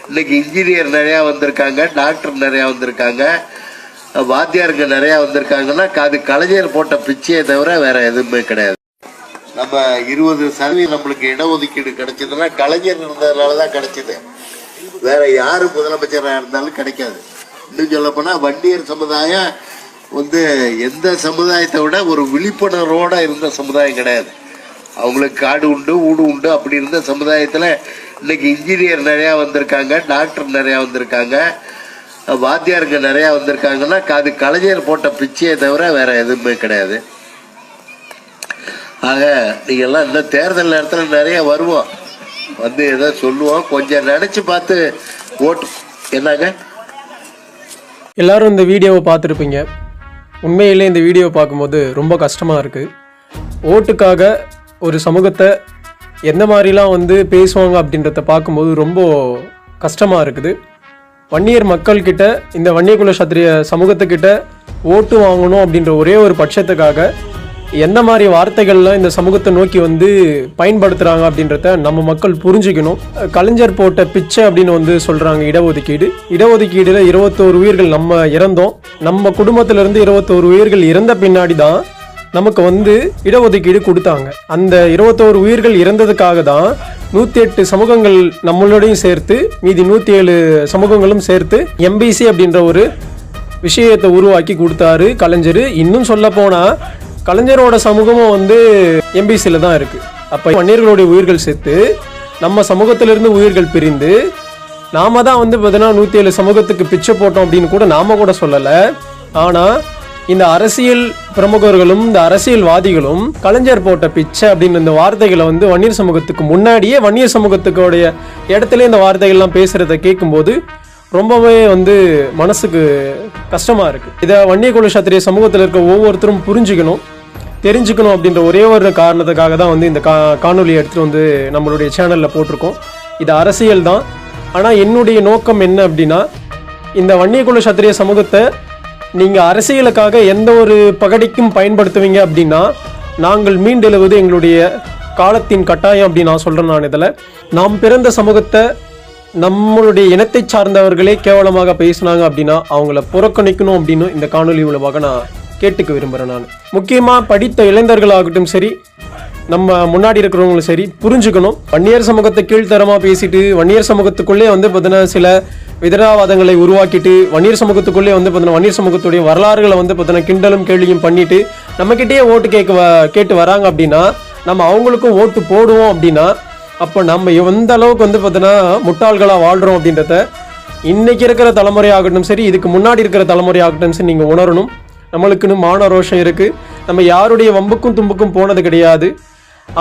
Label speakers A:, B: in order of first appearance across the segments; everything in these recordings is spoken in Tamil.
A: இன்னைக்கு இன்ஜினியர் நிறையா வந்திருக்காங்க, டாக்டர் நிறையா வந்திருக்காங்க, வாத்தியாருங்க நிறையா வந்திருக்காங்கன்னா அது கலைஞர் போட்ட பிச்சையை தவிர வேற எதுவுமே கிடையாது. நம்ம 20% நம்மளுக்கு இடஒதுக்கீடு கிடைச்சதுன்னா கலைஞர் இருந்ததுனால தான் கிடைச்சது. வேற யாரு முதலமைச்சராக இருந்தாலும் கிடைக்காது. இன்னும் சொல்ல போனால் வன்னியர் சமுதாயம் எந்த சமுதாயத்தை விட ஒரு விழிப்புணர்வோட இருந்த சமுதாயம் கிடையாது. அவங்களுக்கு காடு உண்டு, ஊடு உண்டு, அப்படி இருந்த சமுதாயத்தில் இன்னைக்கு இன்ஜினியர் நிறையா வந்திருக்காங்க, டாக்டர் நிறையா வந்திருக்காங்க, வாத்தியாருங்க நிறையா வந்திருக்காங்கன்னா அது கலைஞர் போட்ட பிச்சையை தவிர வேற எதுவுமே கிடையாது. ஆக நீங்கள்லாம் இந்த தேர்தல் நேரத்தில் நிறைய வருவோம், ஏதோ சொல்லுவோம், கொஞ்சம் நினச்சி பார்த்து ஓட்டு. என்னங்க
B: எல்லாரும் இந்த வீடியோவை பார்த்துருப்பீங்க. உண்மையிலே இந்த வீடியோவை பார்க்கும்போது ரொம்ப கஷ்டமாக இருக்குது. ஓட்டுக்காக ஒரு சமூகத்தை எந்த மாதிரிலாம் பேசுவாங்க அப்படின்றத பார்க்கும்போது ரொம்ப கஷ்டமாக இருக்குது. வன்னியர் மக்கள்கிட்ட, இந்த வன்னியகுல சத்திரிய சமூகத்துக்கிட்ட ஓட்டு வாங்கணும் அப்படின்ற ஒரே ஒரு பட்சத்துக்காக எந்த மாதிரி வார்த்தைகள்லாம் இந்த சமூகத்தை நோக்கி பயன்படுத்துகிறாங்க அப்படின்றத நம்ம மக்கள் புரிஞ்சுக்கணும். கலைஞர் போட்ட பிச்சை அப்படின்னு சொல்கிறாங்க இடஒதுக்கீடுல 21 உயிர்கள் நம்ம இறந்தோம். நம்ம குடும்பத்திலேருந்து 21 உயிர்கள் இறந்த பின்னாடி தான் நமக்கு இடஒதுக்கீடு கொடுத்தாங்க. அந்த 21 உயிர்கள் இறந்ததுக்காக தான் 108 சமூகங்கள் நம்மளோடையும் சேர்த்து மீதி 107 சமூகங்களும் சேர்த்து எம்பிசி அப்படின்ற ஒரு விஷயத்தை உருவாக்கி கொடுத்தாரு கலைஞர். இன்னும் சொல்ல போனா கலைஞரோட சமூகமும் எம்பிசியில் தான் இருக்கு. அப்போ வன்னியர்களுடைய உயிர்கள் சேர்த்து நம்ம சமூகத்திலிருந்து உயிர்கள் பிரிந்து நாம தான் 107 சமூகத்துக்கு பிச்சை போட்டோம் அப்படின்னு கூட நாம கூட சொல்லலை. ஆனால் இந்த அரசியல் பிரமுகர்களும் இந்த அரசியல்வாதிகளும் கலைஞர் போட்ட பிச்சை அப்படின்னு இந்த வார்த்தைகளை வன்னியர் சமூகத்துக்கு முன்னாடியே வன்னியர் சமூகத்துக்குடைய இடத்துல இந்த வார்த்தைகள்லாம் பேசுறத கேட்கும்போது ரொம்பவே மனசுக்கு கஷ்டமா இருக்கு. இதை வன்னியகுல சத்திரிய சமூகத்தில் இருக்க ஒவ்வொருத்தரும் புரிஞ்சுக்கணும், தெரிஞ்சுக்கணும் அப்படின்ற ஒரே ஒரு காரணத்துக்காக தான் இந்த காணொலி எடுத்துட்டு நம்மளுடைய சேனல்ல போட்டிருக்கோம். இது அரசியல் தான். ஆனால் என்னுடைய நோக்கம் என்ன அப்படின்னா, இந்த வன்னியகுல சத்திரிய சமூகத்தை நீங்கள் அரசியலுக்காக எந்த ஒரு பகடிக்கும் பயன்படுத்துவீங்க அப்படின்னா நாங்கள் மீண்டெழுவது எங்களுடைய காலத்தின் கட்டாயம் அப்படின்னு நான் சொல்கிறேன். நான் இதில் நாம் பிறந்த சமூகத்தை நம்மளுடைய இனத்தை சார்ந்தவர்களே கேவலமாக பேசினாங்க அப்படின்னா அவங்கள புறக்கணிக்கணும் அப்படின்னு இந்த காணொலி மூலமாக நான் கேட்டுக்க விரும்புகிறேன். நான் முக்கியமாக படித்த இளைஞர்களாகட்டும் சரி, நம்ம முன்னாடி இருக்கிறவங்களும் சரி புரிஞ்சுக்கணும். வன்னியர் சமூகத்தை கீழ்த்தரமாக பேசிட்டு வன்னியர் சமூகத்துக்குள்ளே பார்த்தீங்கன்னா சில விதராவாதங்களை உருவாக்கிட்டு வன்னியர் சமூகத்துக்குள்ளே பார்த்தீங்கன்னா வன்னியர் சமூகத்துடைய வரலாறுகளை பார்த்தீங்கன்னா கிண்டலும் கேள்வியும் பண்ணிட்டு நம்மக்கிட்டே ஓட்டு கேட்டு வராங்க அப்படின்னா நம்ம அவங்களுக்கும் ஓட்டு போடுவோம் அப்படின்னா அப்போ நம்ம எந்த அளவுக்கு பார்த்தீங்கன்னா முட்டாள்களாக வாழ்கிறோம் அப்படின்றத இன்னைக்கு இருக்கிற தலைமுறையாகட்டும் சரி, இதுக்கு முன்னாடி இருக்கிற தலைமுறையாகட்டும் சரி நீங்கள் உணரணும். நம்மளுக்குன்னு மான ரோஷம் இருக்குது. நம்ம யாருடைய வம்புக்கும் தும்புக்கும் போனது கிடையாது.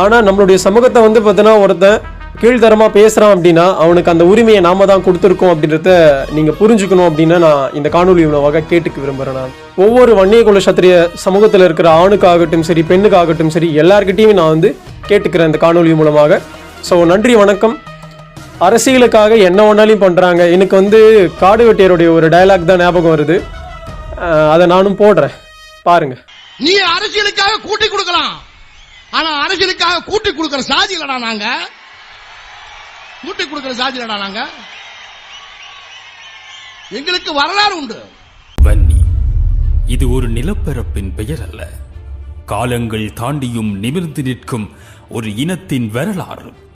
B: ஆனால் நம்மளுடைய சமூகத்தை பார்த்தீங்கன்னா ஒருத்தன் கீழ்த்தரமாக பேசுகிறான் அப்படின்னா அவனுக்கு அந்த உரிமையை நாம தான் கொடுத்துருக்கோம் அப்படின்றத நீங்கள் புரிஞ்சுக்கணும் அப்படின்னு நான் இந்த காணொலி மூலமாக கேட்டுக்க விரும்புகிறேன். நான் ஒவ்வொரு வன்னியகுல சத்திரிய சமூகத்தில் இருக்கிற ஆணுக்காகட்டும் சரி, பெண்ணுக்காகட்டும் சரி, எல்லார்கிட்டையுமே நான் கேட்டுக்கிறேன் இந்த காணொலி மூலமாக. ஸோ நன்றி, வணக்கம். அரசியலுக்காக என்ன ஒன்றாலையும் பண்ணுறாங்க. எனக்கு காடு வெட்டியருடைய ஒரு டயலாக் தான் ஞாபகம் வருது, அதை நானும் போடுறேன் பாருங்க.
C: நீ அரசியலுக்காக கூட்டி கொடுக்கலாம், ஆனா அரசியலுக்காக கூட்டி கொடுக்கிற சாதி இல்லடா நாங்க. கூட்டி கொடுக்கிற சாதி இல்லடா நாங்க. எங்களுக்கு வரலாறு உண்டு.
D: வன்னி இது ஒரு நிலப்பரப்பின் பெயர் அல்ல, காலங்கள் தாண்டியும் நிமிர்ந்து நிற்கும் ஒரு இனத்தின் வரலாறு.